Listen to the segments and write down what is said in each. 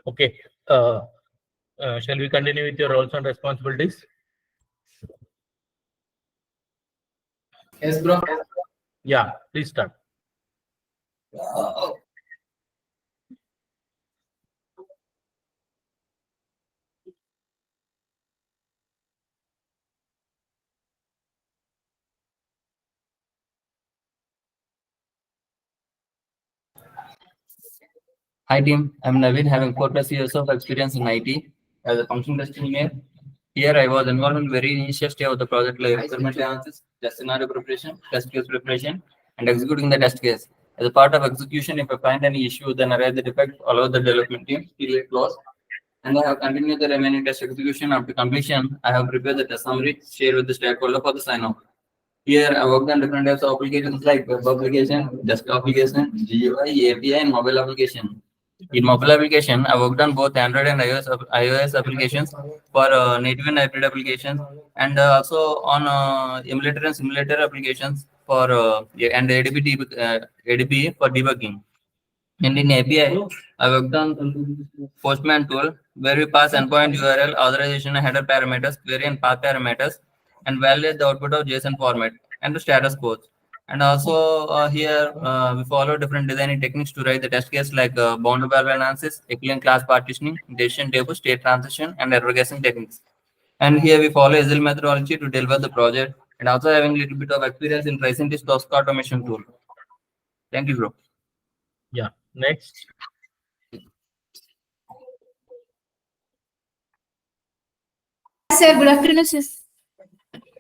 Okay. Shall we continue with your roles and responsibilities? Yes, bro. Yeah, please start. Hi team, I'm Naveen, having 4+ years of experience in IT as a functional test engineer. Here I was involved in very initial stage of the project like requirement analysis, test scenario preparation, test case preparation, and executing the test case. As a part of execution, if I find any issue, then arrange the defect, allow the development team to create loss, and I have continued the remaining test execution. After completion, I have prepared the test summary, share with the stakeholder for the sign-off. Here, I worked on different types of applications like web application, desktop application, GUI, API, and mobile application. In mobile application, I worked on both Android and iOS applications for native and hybrid applications, and also on emulator and simulator applications for and ADP for debugging. And in API, I worked on Postman tool where we pass endpoint URL, authorization, and header parameters, query and path parameters, and validate the output of JSON format and the status codes. And also here we follow different designing techniques to write the test case like boundary value analysis, equivalent class partitioning, decision table, state transition, and error guessing techniques. And here we follow Agile methodology to deliver the project, and also having a little bit of experience in tracing this task automation tool. Thank you, bro. Yeah, next. Sir, good afternoon, sir.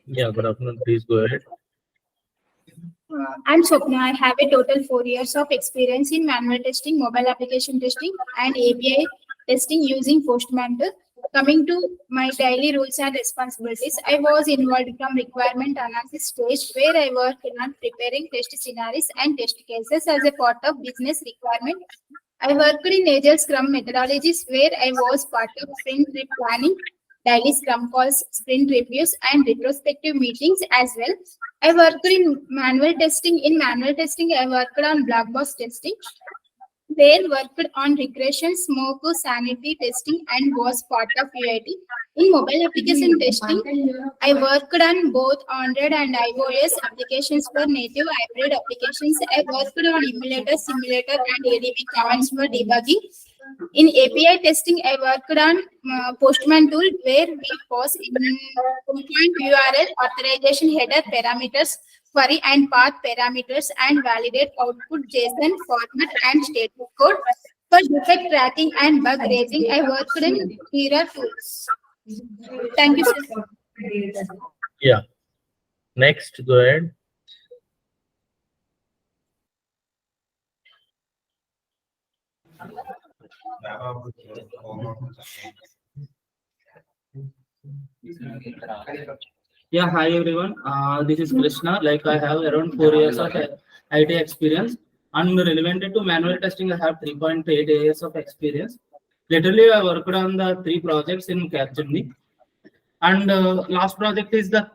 Yeah, good afternoon. Please go ahead. I'm Swapna. I have a total 4 years of experience in manual testing, mobile application testing, and API testing using Postman tool. Coming to my daily roles and responsibilities, I was involved from requirement analysis stage where I worked on preparing test scenarios and test cases as a part of business requirement. I worked in Agile Scrum methodologies where I was part of sprint planning, daily Scrum calls, sprint reviews, and retrospective meetings as well. I worked in manual testing. In manual testing, I worked on black box testing, where worked on regression, smoke, sanity testing, and was part of UIT. In mobile application testing, I worked on both Android and iOS applications for native hybrid applications. I worked on emulator, simulator, and ADB commands for debugging. In API testing, I worked on Postman tool where we pass in endpoint URL, authorization header parameters, query and path parameters, and validate output JSON format and statement code. For defect tracking and bug raising, I worked in Jira tools. Thank you, sir. Yeah. Next, go ahead. Yeah, hi everyone. This is Krishna. Like I have around 4 years of IT experience. And relevant to manual testing, I have 3.8 years of experience. Literally, I worked on the 3 projects in Capgemini. And last project is the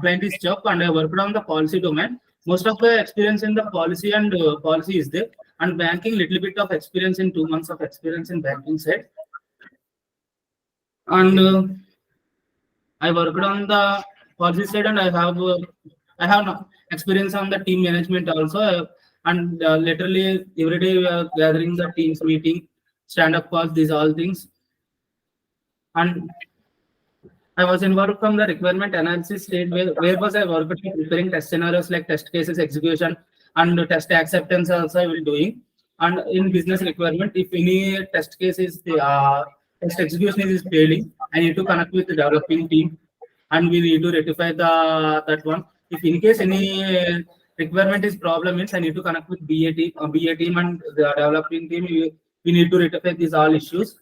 client is job, and I worked on the policy domain. Most of the experience in the policy and policy is there. And banking, little bit of experience in 2 months of experience in banking side. And I worked on the policy side, and I have no experience on the team management also. And literally every day we are gathering the teams meeting, stand up calls, these all things. And I was involved from the requirement analysis stage where was I worked on preparing test scenarios like test cases execution and test acceptance also I will doing. And in business requirement, if any test case is test execution is failing, I need to connect with the developing team, and we need to rectify that one. If in case any requirement is problem means I need to connect with BA team and the developing team. We need to rectify these all issues.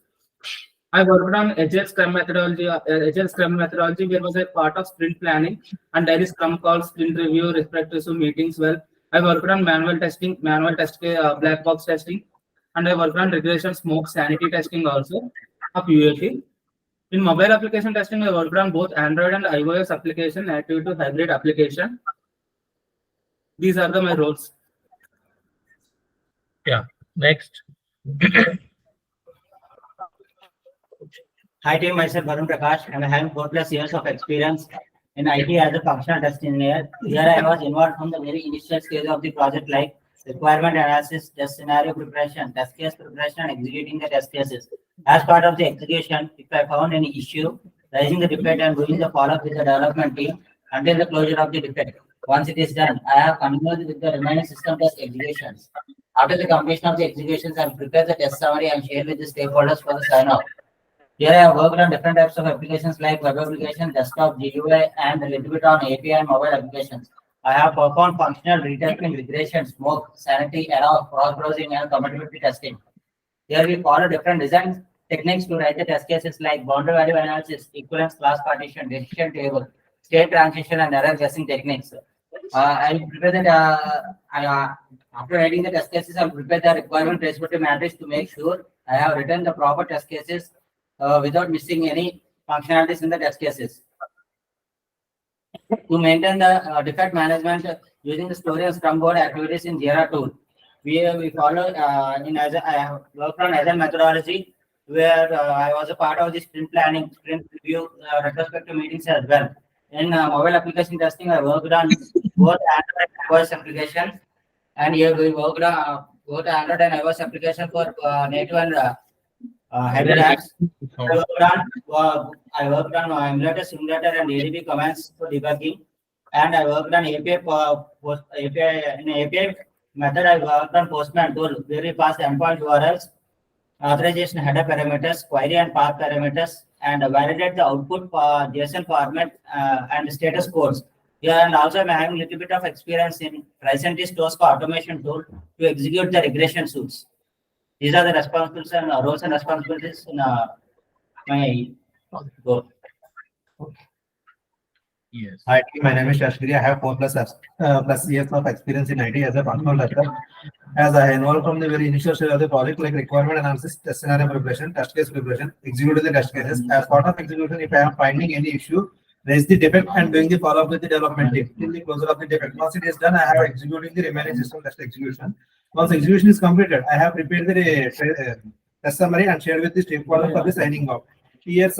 I worked on Agile Scrum methodology. Agile Scrum methodology, where was a part of sprint planning and daily Scrum calls, sprint review, retrospective meetings. Well, I worked on manual testing, black box testing, and I worked on regression, smoke, sanity testing also of UAT. In mobile application testing, I worked on both Android and iOS application, native to hybrid application. These are my roles. Yeah. Next. Hi team, myself Varun Prakash, and I have 4+ years of experience in IT as a functional test engineer. Here I was involved from the very initial stage of the project, like requirement analysis, test scenario preparation, test case preparation, and executing the test cases. As part of the execution, if I found any issue, raising the defect and doing the follow-up with the development team until the closure of the defect. Once it is done, I have continued with the remaining system test executions. After the completion of the executions, I will prepare the test summary and share with the stakeholders for the sign-off. Here I have worked on different types of applications like web application, desktop, GUI, and a little bit on API and mobile applications. I have performed functional retesting, regression, smoke, sanity, error, cross-browsing, and compatibility testing. Here we follow different design techniques to write the test cases like boundary value analysis, equivalence class partition, decision table, state transition, and error guessing techniques. I will prepare that. After writing the test cases, I will prepare the requirement traceability matrix to make sure I have written the proper test cases without missing any functionalities in the test cases. To maintain the defect management using the story and Scrum board activities in Jira tool, we follow I have worked on agile methodology where I was a part of the sprint planning, sprint review, retrospective meetings as well. In mobile application testing, I worked on both Android and iOS applications, and here we worked on both Android and iOS application for native and hybrid apps. I worked on emulator, simulator, and ADB commands for debugging, and I worked on API method. I worked on Postman tool where we pass endpoint URLs, authorization header parameters, query and path parameters, and validate the output JSON format and status codes. Yeah, and also I'm having a little bit of experience in Presentist Tosca automation tool to execute the regression suits. These are the responsibilities and roles and responsibilities in my goal. Yes. Hi, my name is Shashri. I have 4+ years of experience in IT as a functional tester. As I involved from the very initial stage of the project, like requirement analysis, test scenario preparation, test case preparation, executing the test cases. As part of execution, if I am finding any issue, raise the defect and doing the follow-up with the development team till the closure of the defect. Once it is done, I have executing the remaining system test execution. Once execution is completed, I have prepared the test summary and shared with the stakeholder for the signing off. Here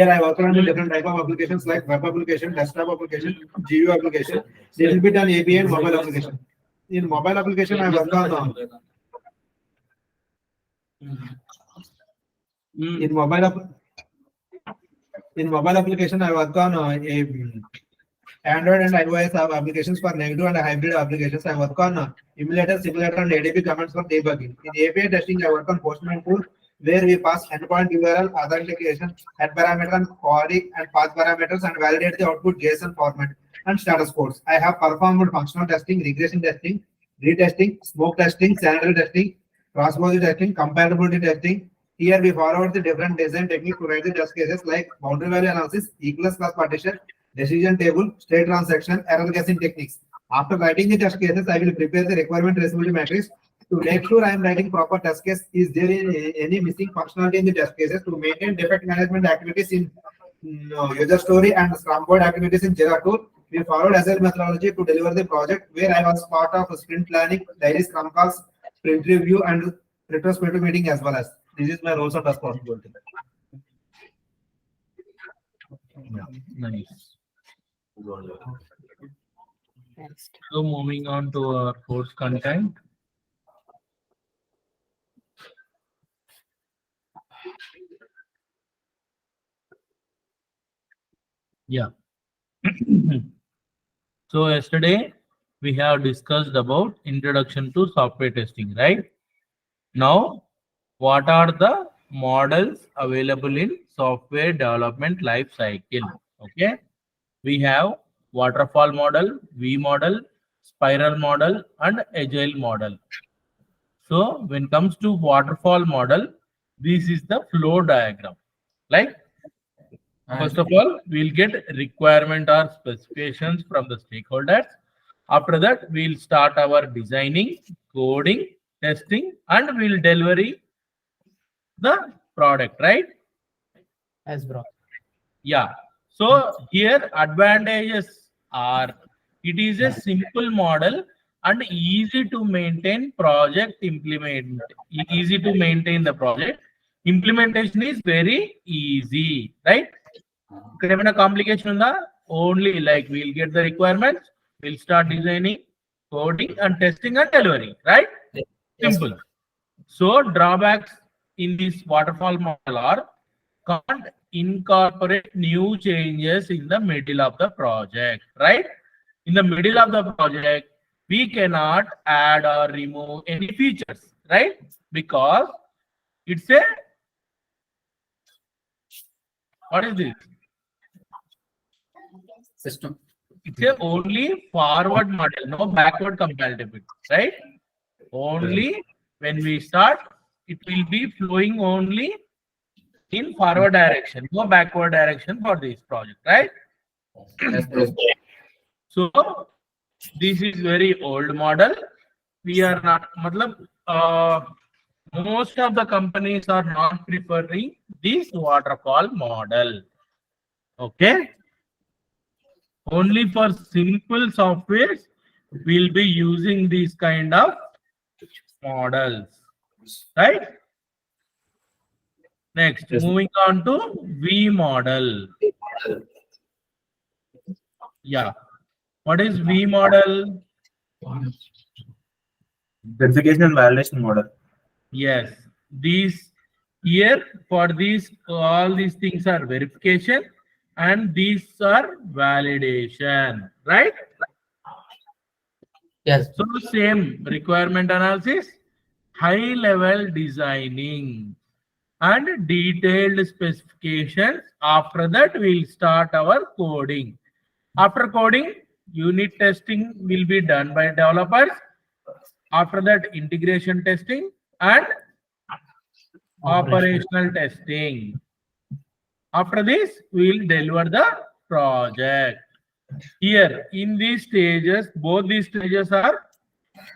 I work on the different type of applications like web application, desktop application, GUI application, little bit on API and mobile application. In mobile application, I work on in mobile application, I work on Android and iOS applications for negative and hybrid applications. I work on emulator, simulator, and ADB commands for debugging. In API testing, I work on Postman tool, where we pass endpoint URL, authentication, head parameter, and query and path parameters, and validate the output JSON format and status codes. I have performed functional testing, regression testing, retesting, smoke testing, sanity testing, cross-browsing testing, compatibility testing. Here we followed the different design techniques to write the test cases like boundary value analysis, equivalence class partition, decision table, state transaction, error guessing techniques. After writing the test cases, I will prepare the requirement traceability matrix to make sure I am writing proper test case. Is there any missing functionality in the test cases? To maintain defect management activities in user story and Scrum board activities in Jira tool, we followed agile methodology to deliver the project, where I was part of sprint planning, daily Scrum calls, sprint review, and retrospective meeting as well as. This is my roles and responsibility. Yeah, nice. So moving on to our course content. Yeah. So yesterday we have discussed about introduction to software testing, right? Now, what are the models available in software development life cycle? Okay, we have waterfall model, V model, spiral model, and agile model. So when it comes to waterfall model, this is the flow diagram. Like, first of all, we'll get requirement or specifications from the stakeholders. After that, we'll start our designing, coding, testing, and we'll deliver the product, right? As bro. Yeah. So here advantages are it is a simple model and easy to maintain project implement. Easy to maintain the project. Implementation is very easy, right? Complication only like we'll get the requirements, we'll start designing, coding, and testing and delivering, right? Simple. So drawbacks in this waterfall model are can't incorporate new changes in the middle of the project, right? In the middle of the project, we cannot add or remove any features, right? Because it's a, what is this? System. It's a only forward model, no backward compatibility, right? Only when we start, it will be flowing only in forward direction, no backward direction for this project, right? Yes, bro. So this is very old model. We are not, most of the companies are not preferring this waterfall model. Okay. Only for simple softwares, we'll be using these kind of models, right? Next, Yes. moving on to V model. Yeah. What is V model? Verification and validation model. Yes. These here for these, all these things are verification and these are validation, right? Yes. So same requirement analysis, high level designing and detailed specifications. After that, we'll start our coding. After coding, unit testing will be done by developers. After that, integration testing and operational testing. After this, we will deliver the project. Here, in these stages, both these stages are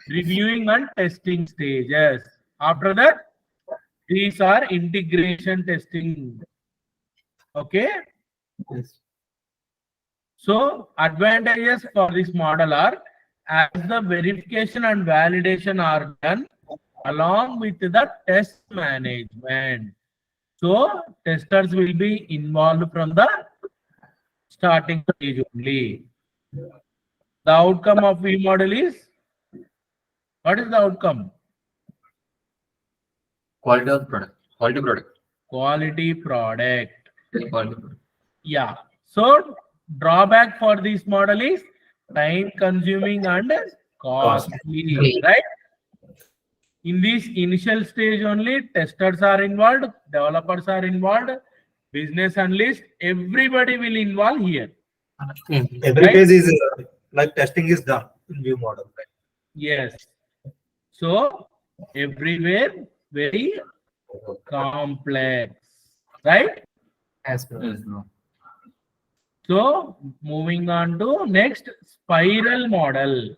reviewing and testing stages. After that, these are integration testing. Okay. Yes. So advantages for this model are, as the verification and validation are done along with the test management. So testers will be involved from the starting stage only. The outcome of V model is, what is the outcome? Quality of product. Quality product. Quality product. Quality product. Yeah. So drawback for this model is time consuming and costly, right? In this initial stage only, testers are involved, developers are involved, business analyst, everybody will involve here. Every Right? phase is like testing is done in view model. Right? Yes. So everywhere very complex, right? Yes, bro. Yes, bro. So moving on to next, spiral model.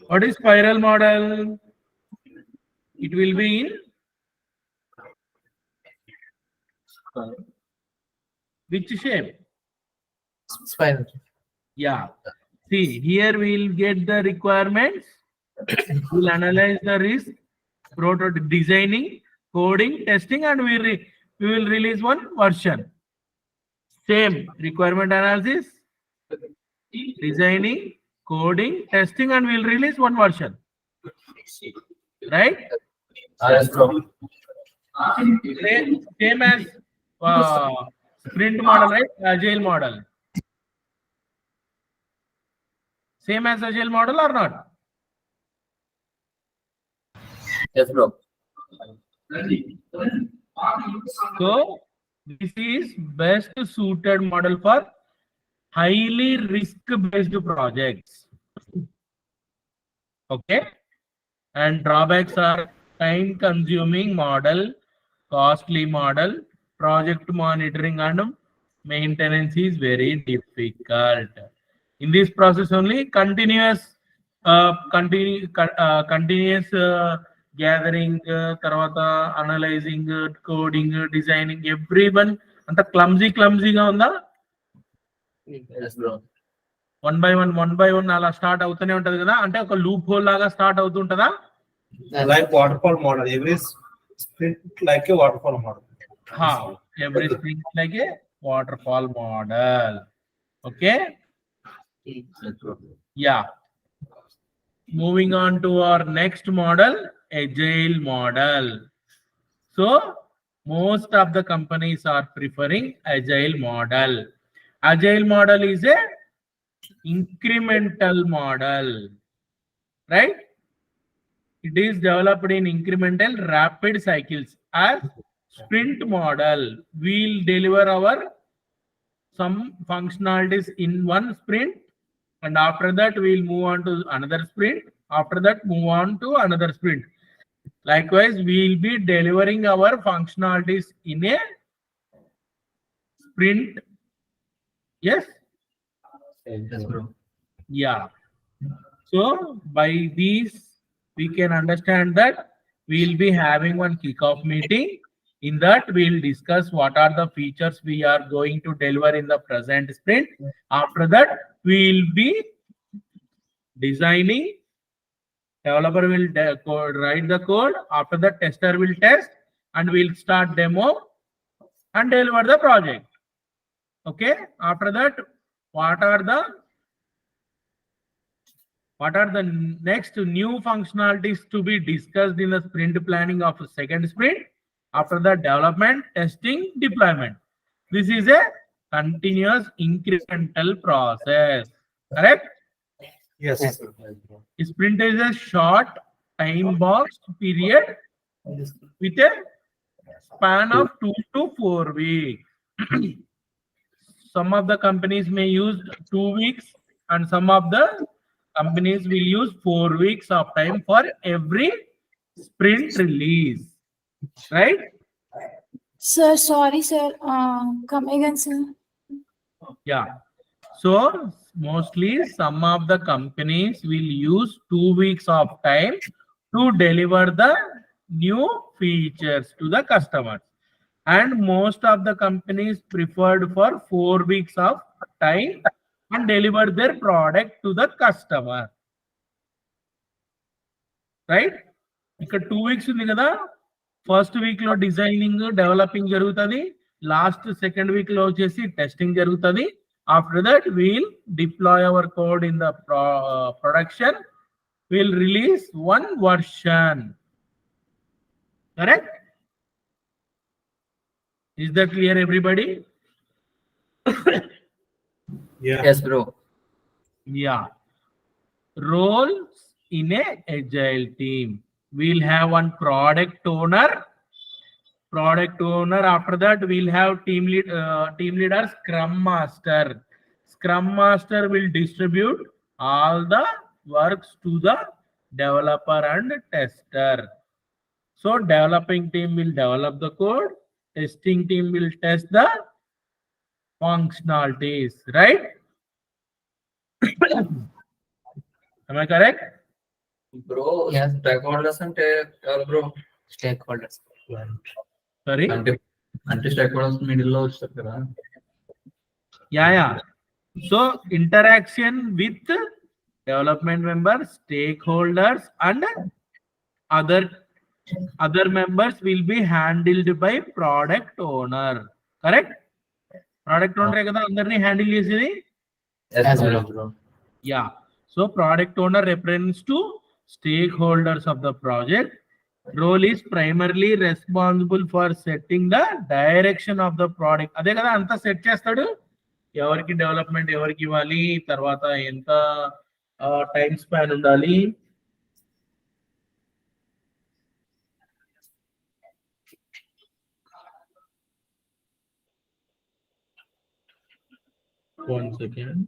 What is spiral model? It will be in which shape? Spiral. Yeah. See, here we'll get the requirements. We'll analyze the risk, prototype designing, coding, testing, and we will release one version. Same requirement analysis, designing, coding, testing, and we'll release one version. Right? Yes, bro. Same as sprint model, right? Agile model. Same as agile model or not? Yes, bro. So this is best suited model for highly risk-based projects. Okay. And drawbacks are time-consuming model, costly model, project monitoring and maintenance is very difficult. In this process only, continuous gathering, tarvata analyzing, coding, designing, everyone anta clumsy ga unda. Yes, bro. One by one అలా start అవుతూనే ఉంటది కదా, అంటే ఒక loop whole లాగా start అవుతుంటదా? Like waterfall model, every Sprint like a waterfall model. How? Every sprint like a waterfall model. Okay? Yeah. Moving on to our next model, agile model. So most of the companies are preferring agile model. Agile model is a incremental model, right? It is developed in incremental rapid cycles. As sprint model, we'll deliver our some functionalities in one sprint, and after that we'll move on to another sprint. After that, move on to another sprint. Likewise, we'll be delivering our functionalities in a sprint. Yes. Yes, bro. Yeah. So by these, we can understand that we'll be having one kickoff meeting. In that, we'll discuss what are the features we are going to deliver in the present sprint. After that, we'll be designing. Developer will write the code. After that, tester will test, and we'll start demo and deliver the project. Okay. After that, what are the next new functionalities to be discussed in the sprint planning of a second sprint? After that, development, testing, deployment. This is a continuous incremental process. Correct? Yes. Yes. Sprint is a short time boxed period with a span of 2 to 4 weeks. Some of the companies may use 2 weeks, and some of the companies will use 4 weeks of time for every sprint release. Right? Sir, sorry, sir. Come again, sir. Yeah. So mostly some of the companies will use 2 weeks of time to deliver the new features to the customers. And most of the companies preferred for 4 weeks of time and deliver their product to the customer. Right? ఇక్కడ 2 weeks ఉంది కదా, first week లో designing developing జరుగుతుంది, last second week లో వచ్చేసి testing జరుగుతుంది. After that we'll deploy our code in the production, we'll release one version. Correct? Is that clear, everybody? Yeah. Yes, bro. Yeah. Roles in a agile team. We'll have one product owner. After that, we'll have team leader, scrum master. Scrum master will distribute all the works to the developer and tester. So developing team will develop the code, testing team will test the functionalities, right? Am I correct? Bro, yes, stakeholders అంటే ఎవరు bro? Stakeholders. Sorry? అంటే stakeholders middle లో వస్తారు కదా. Yeah. So interaction with development members, stakeholders, and other members will be handled by product owner. Correct? Product owner కదా అందరినీ handle చేసేది. Yes, bro. Yeah. So product owner represents to stakeholders of the project. Role is primarily responsible for setting the direction of the product. అదే కదా అంతా set చేస్తాడు, ఎవరికి development ఎవరికి ఇవ్వాలి, తర్వాత ఎంత టైం స్పాన్ ఉండాలి. One second.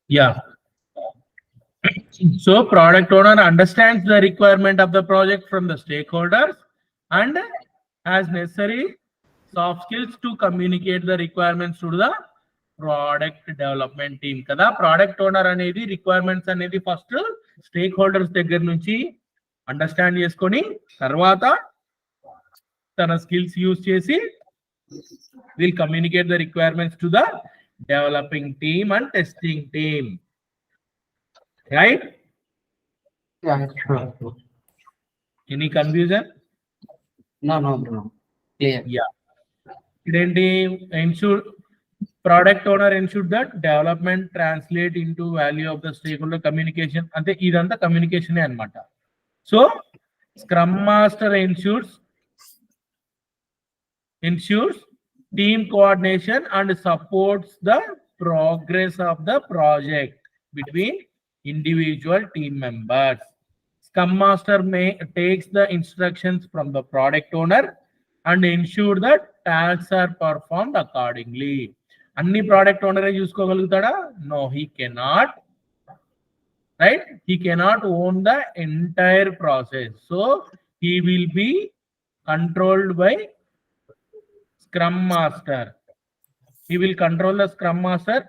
Yeah. So product owner understands the requirement of the project from the stakeholders and as necessary soft skills to communicate the requirements to the product development team కదా. Product owner అనేది requirements అనేది first stake holders దగ్గర నుంచి understand చేసుకొని తర్వాత తన skills use చేసి will communicate the requirements to the developing team and testing team, right? Yeah, sure. Any confusion? No, bro. Clear. Yeah. Identi ensure product owner ensure that development translate into value of the stakeholder communication. Ante idantha communication anamata. So scrum master ensures team coordination and supports the progress of the project between individual team members. Scrum Master takes the instructions from the product owner and ensure that tasks are performed accordingly. Anni product owner chuskogalugutada? No, he cannot. Right? He cannot own the entire process. So he will be controlled by Scrum Master. He will control the Scrum Master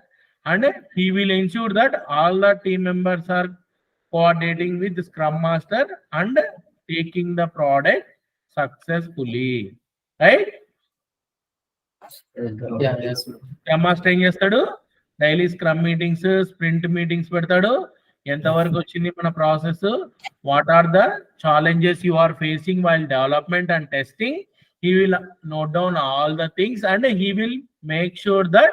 and he will ensure that all the team members are coordinating with the Scrum Master and taking the product successfully. Right? Yeah, yes, bro. Scrum Master ఏం చేస్తాడు? Daily scrum meetings, sprint meetings పెడతాడు. ఎంతవరకు వచ్చింది మన process, what are the challenges you are facing while development and testing. He will note down all the things and he will make sure that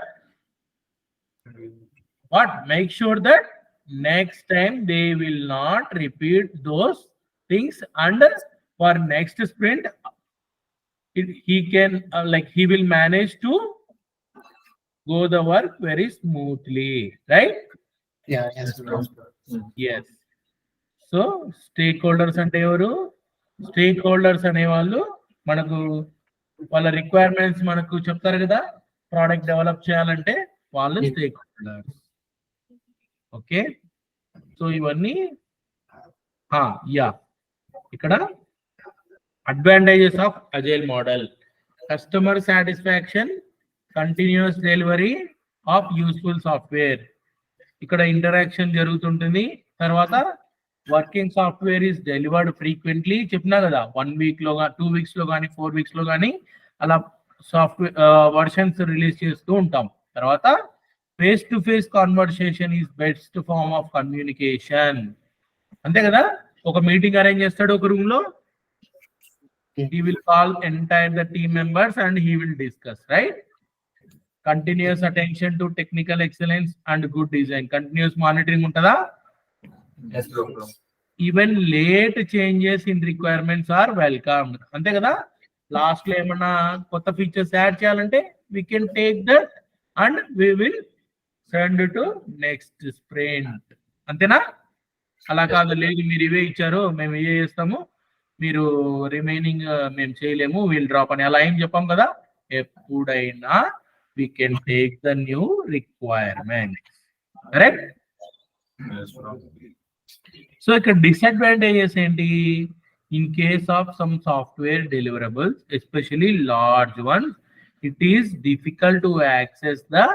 next time they will not repeat those things, and for next sprint he can he will manage to go the work very smoothly, right? Yeah, yes, bro. Yes. So stakeholders ante evaru? Stakeholders ane vallu మనకు వాళ్ళ requirements మనకు చెప్తారు కదా, product develop చేయాలంటే వాళ్ళు stake holders. Okay, so ఇవన్నీ ఇక్కడ advantages of agile model: customer satisfaction, continuous delivery of useful software. ఇక్కడ ఇంటరాక్షన్ జరుగుతుంటుంది. తర్వాత working software is delivered frequently. చెప్పినా కదా, 1 week లో 2 weeks లో కానీ 4 weeks లో కానీ అలా సాఫ్ట్వేర్ వర్షన్స్ రిలీజ్ చేస్తూ ఉంటాం. తర్వాత face to face conversation is best form of communication. అంతే కదా, ఒక మీటింగ్ అరేంజ్ చేస్తాడు ఒక రూమ్ లో, he will call entire the team members and he will discuss, right? Continuous attention to technical excellence and good design. Continuous monitoring ఉంటుందా? Yes, bro. Even late changes in requirements are welcomed. అంతే కదా, last లో ఏమన్నా కొత్త features add చేయాలంటే we can take that and we will send to next sprint. అంతేనా? అలా కాదు, లేదు మీరు ఇవే ఇచ్చారు మేము ఇవే చేస్తాము, మీరు రిమైనింగ్ మేము చేయలేము, వీల్ డ్రాప్ అని అలా ఏం చెప్పాం కదా. ఎప్పుడైనా we can take the new requirements. Correct? So ఇక్కడ డిసడ్వాంటేజెస్ ఏంటి? In case of some software deliverables, especially large once, it is difficult to access the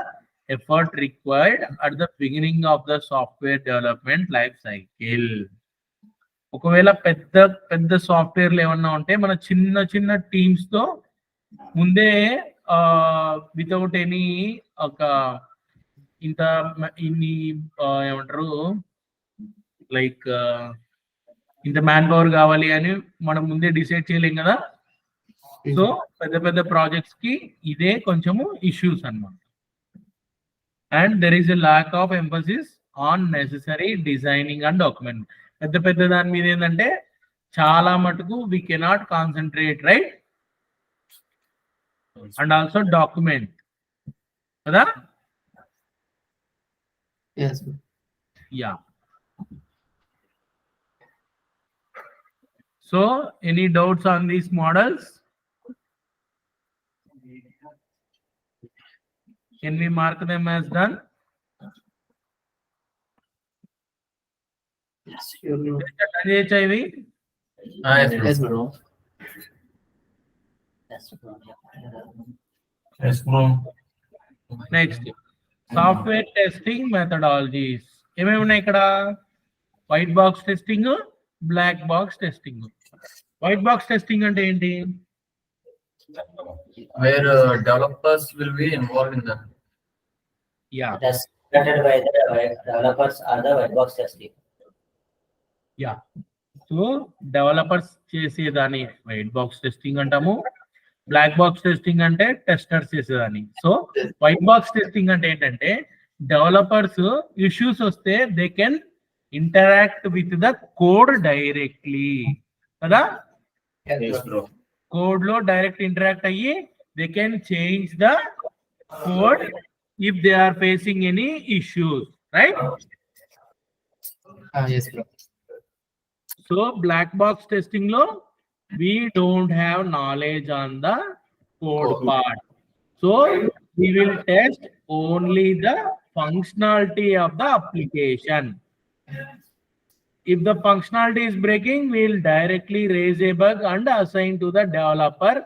effort required at the beginning of the software development life cycle. ఒకవేళ పెద్ద పెద్ద సాఫ్ట్వేర్లు ఏమన్నా ఉంటే మన చిన్న చిన్న టీమ్స్ తో ముందే వితౌట్ ఎనీ ఒక ఇన్ని ఏమంటారు లైక్ ఇంత మ్యాన్ పవర్ కావాలి అని మనం ముందే డిసైడ్ చేయలేం కదా. సో పెద్ద పెద్ద ప్రాజెక్ట్స్ కి ఇదే కొంచెము ఇష్యూస్ అన్నమాట. And there is a lack of emphasis on necessary designing and document. పెద్ద పెద్ద దాని మీద ఏంటంటే చాలా మటుకు we cannot concentrate, right? And also document కదా. Yeah. So any doubts on these models? Can we mark them as done? Yes, you know. HIV? Yes, bro. Yes, bro. Yes, bro. Next, software testing methodologies. ఏమేమి ఉన్నాయి ఇక్కడ? White box testing, black box testing. White box testing అంటే ఏంటి? Where developers will be involved in that. Yeah, That's conducted by the developers or the white box testing. yeah. So developers చేసేదాన్ని white box testing అంటాము. Black box testing అంటే testers చేసేదాన్ని. So white box testing అంటే ఏంటంటే developers issues వస్తే they can interact with the code directly కదా. Yes, bro. Code లో direct interact అయ్యి they can change the code if they are facing any issues, right? Yes, bro. So black box testing లో we don't have knowledge on the code part, so we will test only the functionality of the application. If the functionality is breaking, we will directly raise a bug and assign to the developer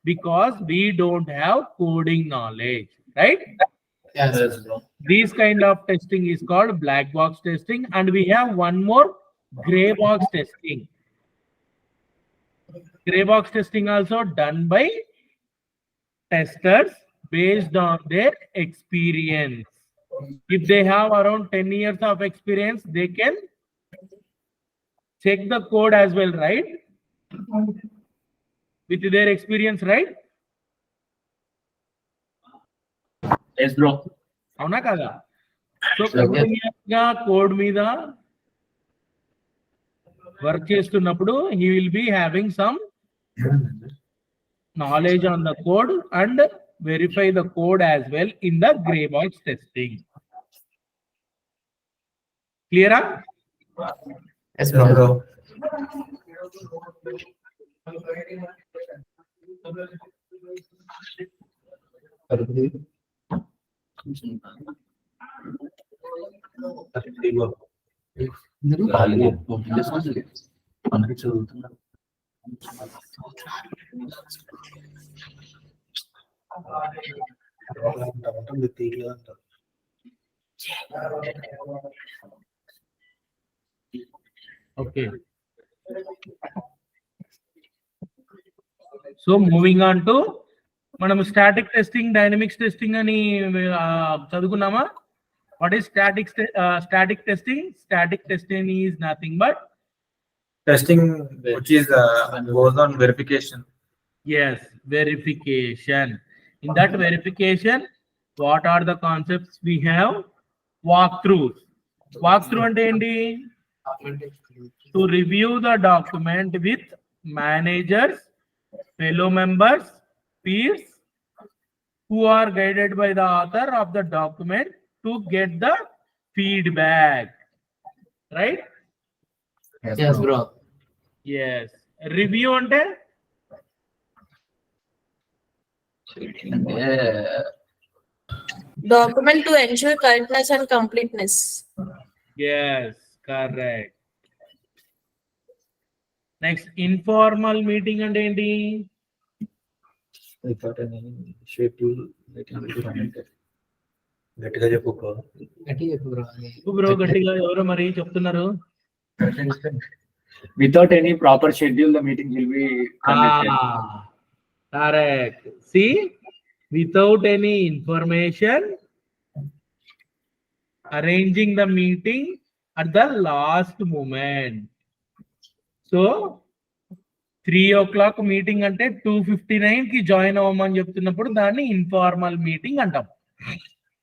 because we don't have coding knowledge, right? Yes, Yes, bro. This kind of testing is called black box testing, and we have one more gray box testing. Gray box testing also done by testers based on their experience. If they have around 10 years of experience, they can check the code as well, right? With their experience, right? Yes, bro. అవునా కదా? So code మీద work చేస్తున్నప్పుడు he will be having some knowledge on the code and verify the code as well in the gray box testing. Clear? Yes, bro. Okay. So moving on to మనం static testing, dynamics testing అని చదువుకున్నామా? What is static testing? Static testing is nothing but testing which is goes on verification. yes, verification. In that verification, what are the concepts we have? Walkthroughs. Walkthrough అంటే ఏంటి? To review the document with managers, fellow members, peers who are guided by the author of the document to get the feedback, right? Yes, bro. Yes. Review అంటే Document to ensure correctness and completeness. yes, correct. Next, informal meeting అంటే ఏంటి? Without any schedule, they can be connected. గట్టిగా చెప్పు bro. Bro గట్టిగా ఎవరో మరి చెప్తున్నారు. Without any proper schedule, the meeting will be conducted. Correct. See, without any information, arranging the meeting at the last moment. So 3 o'clock meeting అంటే 2:59 కి join అవ్వమని చెప్తున్నప్పుడు దాన్ని ఇన్ఫార్మల్ మీటింగ్ అంటాం.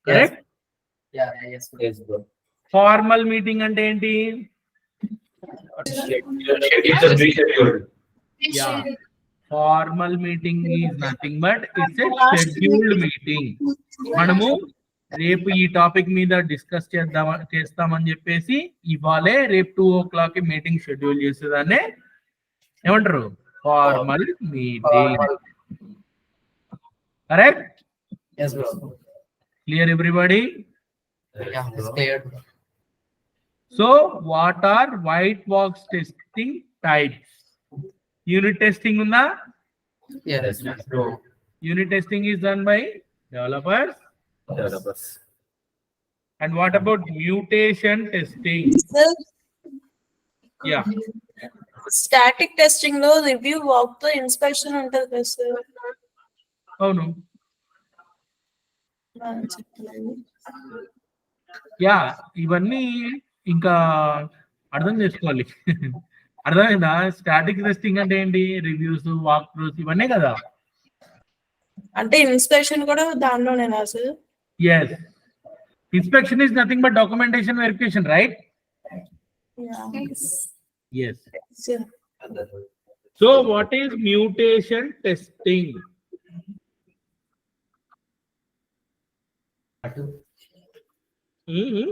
Correct? Yes, bro. Formal meeting అంటే ఏంటి? Yeah. Formal meeting is nothing but it's a scheduled meeting. మనము రేపు ఈ టాపిక్ మీద డిస్కస్ చేస్తామని చెప్పేసి ఇవాళే రేపు 2 o'clock మీటింగ్ షెడ్యూల్ చేసేదాన్ని ఏమంటారు? Formal meeting. Correct? Yes, bro. Clear everybody? Yeah, it's cleared. So what are white box testing types? Unit testing ఉందా? Yes, bro. Unit testing is done by developers. Developers. And what about mutation testing? Sir, Yeah. static testing లో review walk తో inspection ఉంటది కదా sir. అవును. చెప్తున్నాను. Yeah, ఇవన్నీ ఇంకా అర్థం చేసుకోవాలి. అర్థమైందా? స్టాటిక్ టెస్టింగ్ అంటే ఏంటి? రివ్యూస్, వాక్ త్రూస్ ఇవన్నీ కదా. అంటే ఇన్స్పెక్షన్ కూడా దానిలోనేనా sir? Yes, inspection is nothing but documentation verification, right? Yes. Sure. So what is mutation testing? Mhm.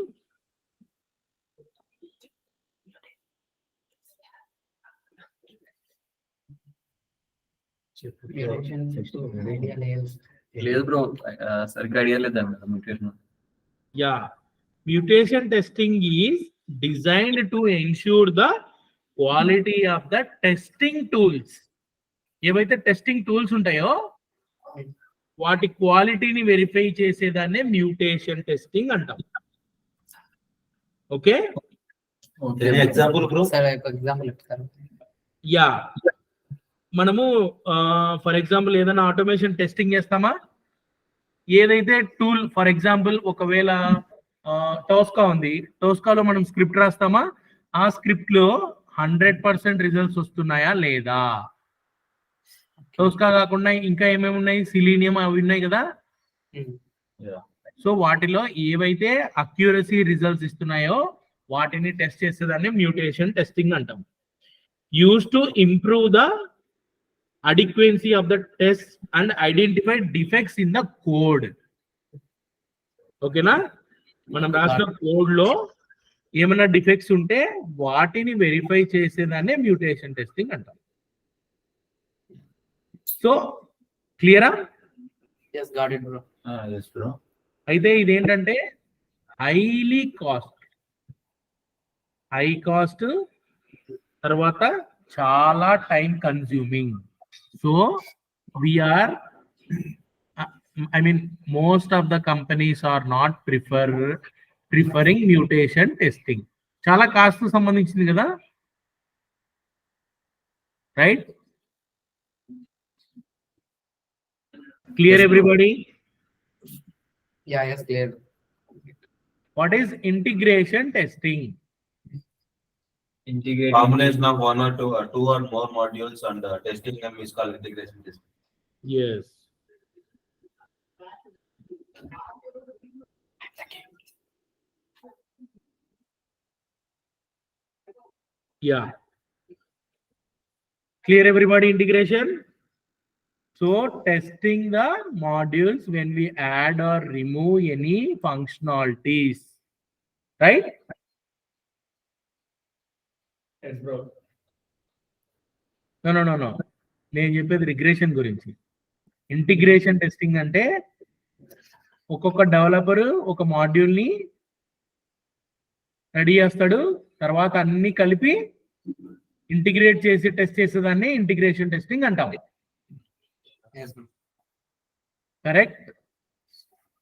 లేదు బ్రో, సరిగ్గా ఐడియా లేదా mutation. Yeah, mutation testing is designed to ensure the quality of the testing tools. ఏవైతే testing tools ఉంటాయో వాటి క్వాలిటీని verify చేసేదాన్నే mutation testing అంటాం. Okay, example bro. Example చెప్తారు. Yeah, మనము ఫర్ ఎగ్జాంపుల్ ఏదైనా ఆటోమేషన్ టెస్టింగ్ చేస్తామా? ఏదైతే టూల్, ఫర్ ఎగ్జాంపుల్ ఒకవేళ టోస్కా ఉంది, టోస్కాలో మనం స్క్రిప్ట్ రాస్తామా? ఆ స్క్రిప్ట్ లో 100% రిజల్ట్స్ వస్తున్నాయా లేదా? టోస్కా కాకుండా ఇంకా ఏమేమి ఉన్నాయి? సిలీనియం అవి ఉన్నాయి కదా. సో వాటిలో ఏవైతే అక్యూరసీ రిజల్ట్స్ ఇస్తున్నాయో వాటిని టెస్ట్ చేసేదాన్ని మ్యూటేషన్ టెస్టింగ్ అంటాం. Use to improve the adequacy of the test and identify defects in the code. ఓకేనా? మనం రాసిన కోడ్ లో ఏమైనా డిఫెక్ట్స్ ఉంటే వాటిని వెరిఫై చేసేదాన్ని మ్యూటేషన్ టెస్టింగ్ అంటాం. సో క్లియరా? Yes, got it, bro. Yes, bro. అయితే ఇదేంటంటే హైలీ కాస్ట్, హై కాస్ట్, తర్వాత చాలా time consuming. So we are, I mean, most of the companies are not preferring mutation testing. చాలా కాస్ట్ సంబంధించింది కదా, right? Clear everybody? Yeah, yes, clear. What is integration testing? Integrate. Combination of one or two or more modules and testing them is called integration testing. Yes. Yeah. Clear everybody? Integration. So testing the modules when we add or remove any functionalities, right? Yes, bro. No. నేను చెప్పేది regression గురించి. Integration testing అంటే ఒక్కొక్క developer ఒక module ని ready చేస్తాడు, తర్వాత అన్ని కలిపి ఇంటిగ్రేట్ చేసి టెస్ట్ చేసేదాన్ని ఇంటిగ్రేషన్ టెస్టింగ్ అంటాం. Yes, bro. Correct?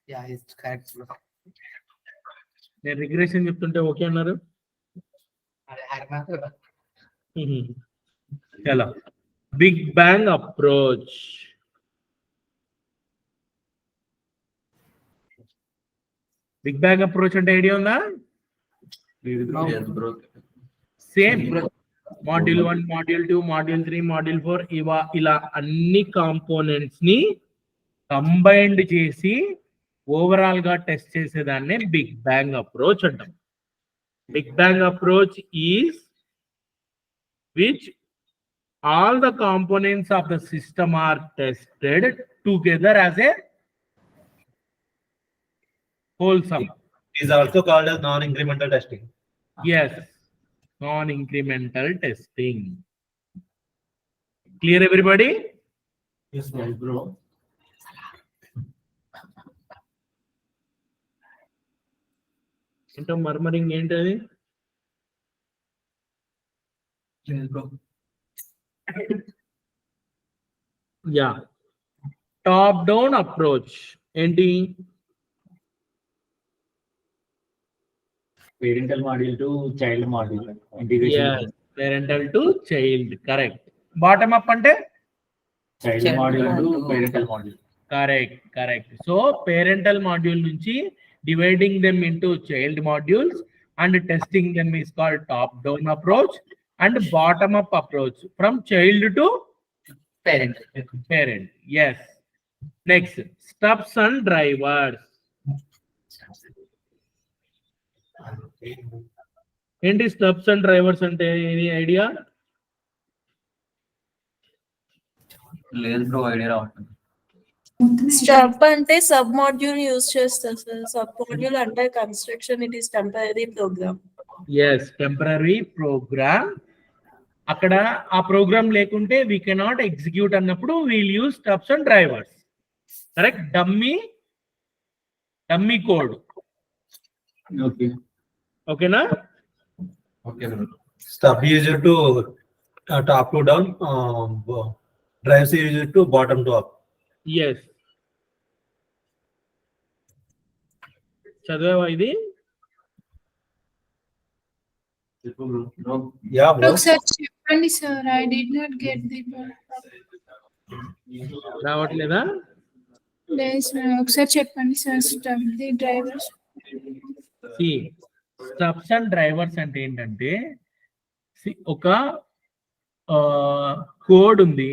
Yeah, it's correct, bro. నేను రిగ్రెషన్ చెప్తుంటే ఓకే అన్నారు. చలో, big bang approach. Big bang approach అంటే ఐడియా ఉందా? Yes, bro. Same module 1, module 2, module 3, module 4 ఇలా అన్ని కాంపోనెంట్స్ ని కంబైన్డ్ చేసి ఓవరాల్ గా టెస్ట్ చేసేదాన్నే బిగ్ బ్యాంగ్ అప్రోచ్ అంటాం. బిగ్ బ్యాంగ్ అప్రోచ్ ఈజ్ which all the components of the system are tested together as a wholesome. It is also called as non-incremental testing. Yes, non-incremental testing. Clear everybody? Yes, bro. ఏంటో murmuring ఏంటది? Yes, bro. Yeah top down approach ఏంటి? Parental module to child module integration. Parental to child, correct. Bottom up అంటే Child module to parental module. Correct. So parental module నుంచి dividing them into child modules and testing them is called top down approach and bottom up approach from child to parent. Yes. Next stubs and drivers. ఏంటి stubs and drivers అంటే? Any idea? లేదు bro, idea రావట్లేదు. Stub అంటే sub module use చేస్తారు sir. Sub module అంటే construction, it is temporary program. Yes, temporary program. అక్కడ ఆ program లేకుంటే వీ కెనాట్ ఎగ్జిక్యూట్ అన్నప్పుడు we'll use stubs and drivers. Correct. Dummy code. ఓకేనా? Stub user to top to down, drives user to bottom to up. Yes. చదివావా ఇది? Yeah, bro. ఒకసారి చెప్పండి sir, I did not get the. రావట్లేదా? లేదు sir, ఒకసారి చెప్పండి sir. Stub the drivers. Stubs and drivers అంటే ఏంటంటే ఒక కోడ్ ఉంది.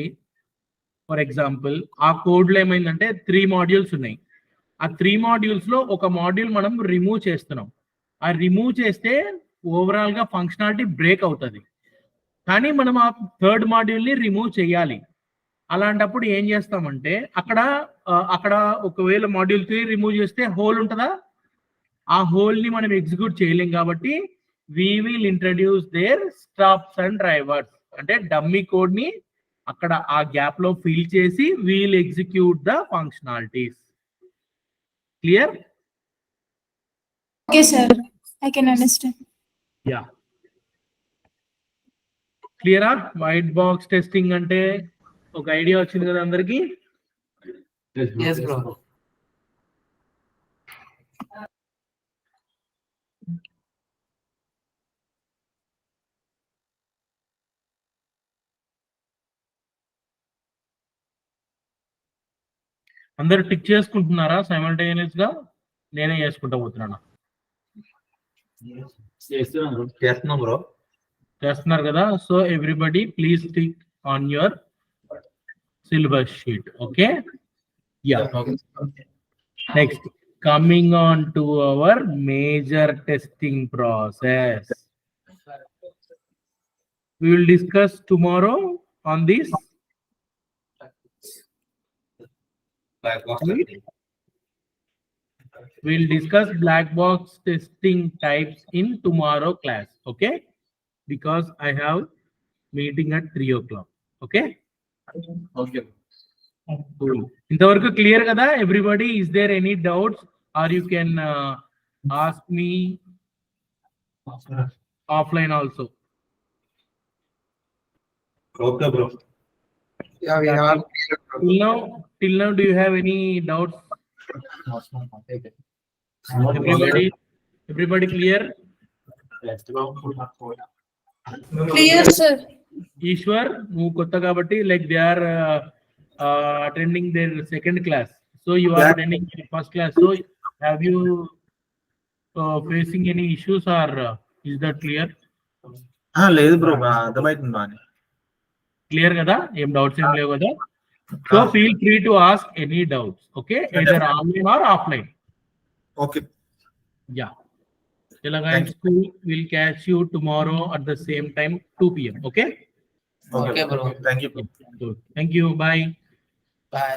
ఫర్ ఎగ్జాంపుల్ ఆ కోడ్ లో ఏమైందంటే 3 మాడ్యూల్స్ ఉన్నాయి. ఆ 3 మాడ్యూల్స్ లో ఒక మాడ్యూల్ మనం రిమూవ్ చేస్తున్నాం. ఆ రిమూవ్ చేస్తే ఓవరాల్ గా ఫంక్షనాలిటీ బ్రేక్ అవుతుంది. కానీ మనం ఆ 3rd మాడ్యూల్ ని రిమూవ్ చేయాలి. అలాంటప్పుడు ఏం చేస్తామంటే అక్కడ ఒకవేళ మాడ్యూల్ 3 రిమూవ్ చేస్తే హోల్ ఉంటుందా? ఆ హోల్ ని మనం ఎగ్జిక్యూట్ చేయలేం. కాబట్టి we will introduce their stubs and drivers అంటే డమ్మీ కోడ్ ని అక్కడ ఆ గ్యాప్ లో ఫిల్ చేసి will execute the functionalities. Clear? Okay sir, I can understand. Yeah. క్లియరా? వైట్ బాక్స్ టెస్టింగ్ అంటే ఒక ఐడియా వచ్చింది కదా అందరికి? Yes bro. అందరు టిక్ చేసుకుంటున్నారా సైమల్టేనియస్ గా? నేనే చేసుకుంటా పోతున్నాను. చేస్తున్నాం బ్రో. చేస్తున్నారు కదా? So everybody please tick on your syllabus sheet. Okay. Yeah. Next coming on to our major testing process. We will discuss tomorrow on this. We'll discuss black box testing types in tomorrow class. Okay, because I have meeting at 3 o'clock. Okay. Cool. ఇంతవరకు clear కదా everybody? Is there any doubts or you can ask me offline also. Okay, bro. Yeah, we are. Till now do you have any doubts? Everybody clear? Clear sir. Eshwar, నువ్వు కొత్త కాబట్టి like they are attending their second class, so you are attending first class. So have you facing any issues or is that clear? లేదు bro, అర్థమైతుంది బానే. Clear కదా? ఏం doubts ఏం లేవు కదా? So feel free to ask any doubts. Okay, either online or offline. Okay. Yeah. Telangana school will catch you tomorrow at the same time 2 p.m. Okay Okay bro. Thank you. Thank you. Bye. Bye.